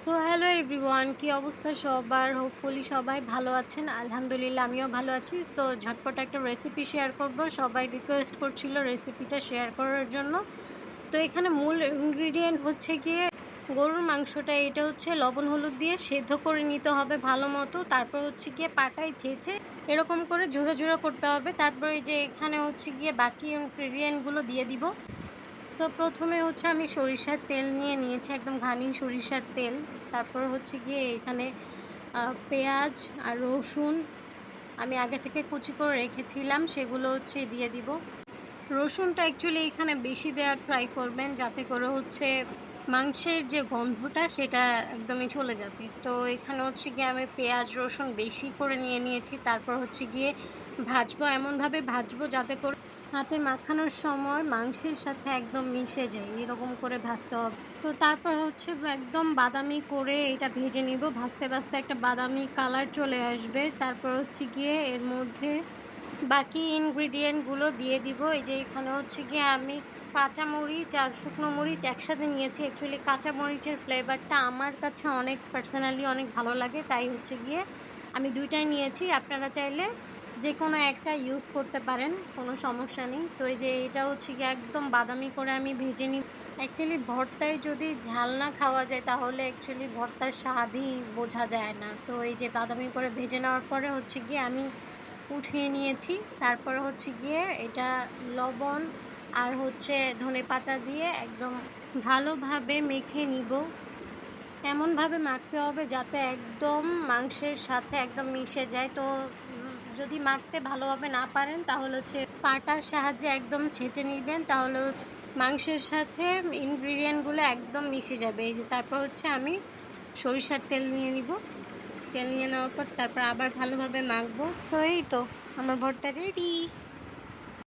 So hello everyone, কি অবস্থা সবার? হোপফুলি সবাই ভালো আছেন। আলহামদুলিল্লাহ আমিও ভালো আছি। সো ঝটপট একটা রেসিপি শেয়ার করব। সবাই রিকোয়েস্ট করছিল রেসিপিটা শেয়ার করার জন্য। তো এখানে মূল ইনগ্রিডিয়েন্ট হচ্ছে গিয়ে গরুর মাংসটা। এটা হচ্ছে লবণ হলুদ দিয়ে সেদ্ধ করে নিতে হবে ভালো মতো। তারপর হচ্ছে গিয়ে পাটায় ছেঁচে এরকম করে ঝুরো ঝুরো করতে হবে। তারপরে যে এখানে হচ্ছে গিয়ে বাকি ইনগ্রিডিয়েন্টগুলো দিয়ে দিব। সো প্রথমে হচ্ছে আমি সরিষার তেল নিয়ে নিয়েছি, একদম ঘানি সরিষার তেল। তারপর হচ্ছে গিয়ে এখানে পেঁয়াজ আর রসুন আমি আগে থেকে কুচি করে রেখেছিলাম, সেগুলো হচ্ছে দিয়ে দিব। রসুনটা অ্যাকচুয়ালি এখানে বেশি দেওয়ার ট্রাই করবেন, যাতে করে হচ্ছে মাংসের যে গন্ধটা সেটা একদমই চলে যাবে। তো এখানে হচ্ছে গিয়ে আমি পেঁয়াজ রসুন বেশি করে নিয়ে নিয়েছি। তারপর হচ্ছে গিয়ে ভাজবো, এমনভাবে ভাজবো যাতে করে হাতে মাখানোর সময় মাংসের সাথে একদম মিশে যায়, এরকম করে ভাজতে হবে। তো তারপর হচ্ছে একদম বাদামি করে এটা ভেজে নিব। ভাজতে ভাজতে একটা বাদামি কালার চলে আসবে। তারপর হচ্ছে গিয়ে এর মধ্যে বাকি ইনগ্রিডিয়েন্টগুলো দিয়ে দিব। এই যে এখানে হচ্ছে গিয়ে আমি কাঁচামরিচ আর শুকনো মরিচ একসাথে নিয়েছি। অ্যাকচুয়ালি কাঁচামরিচের ফ্লেভারটা আমার কাছে অনেক পার্সোনালি অনেক ভালো লাগে, তাই হচ্ছে গিয়ে আমি দুইটাই নিয়েছি। আপনারা চাইলে যে কোনো একটা ইউজ করতে পারেন, কোনো সমস্যা নেই। তো এই যে এটা হচ্ছে গিয়ে একদম বাদামি করে আমি ভেজে নিই। অ্যাকচুয়ালি ভর্তায় যদি ঝাল না খাওয়া যায় তাহলে অ্যাকচুয়ালি ভর্তার স্বাদই বোঝা যায় না। তো এই যে বাদামি করে ভেজে নেওয়ার পরে হচ্ছে গিয়ে আমি উঠিয়ে নিয়েছি। তারপর হচ্ছে গিয়ে এটা লবণ আর হচ্ছে ধনেপাতা দিয়ে একদম ভালোভাবে মেখে নিব। এমনভাবে মাখতে হবে যাতে একদম মাংসের সাথে একদম মিশে যায়। তো যদি মাখতে ভালোভাবে না পারেন তাহলে হচ্ছে পাটার সাহায্যে একদম ছেঁচে নিবেন, তাহলে হচ্ছে মাংসের সাথে ইনগ্রিডিয়েন্টগুলো একদম মিশে যাবে। এই যে তারপর হচ্ছে আমি সরিষার তেল নিয়ে নিব। তেল নিয়ে নেওয়ার পর তারপর আবার ভালোভাবে মাখবো। সো এই তো আমার ভর্তা রেডি।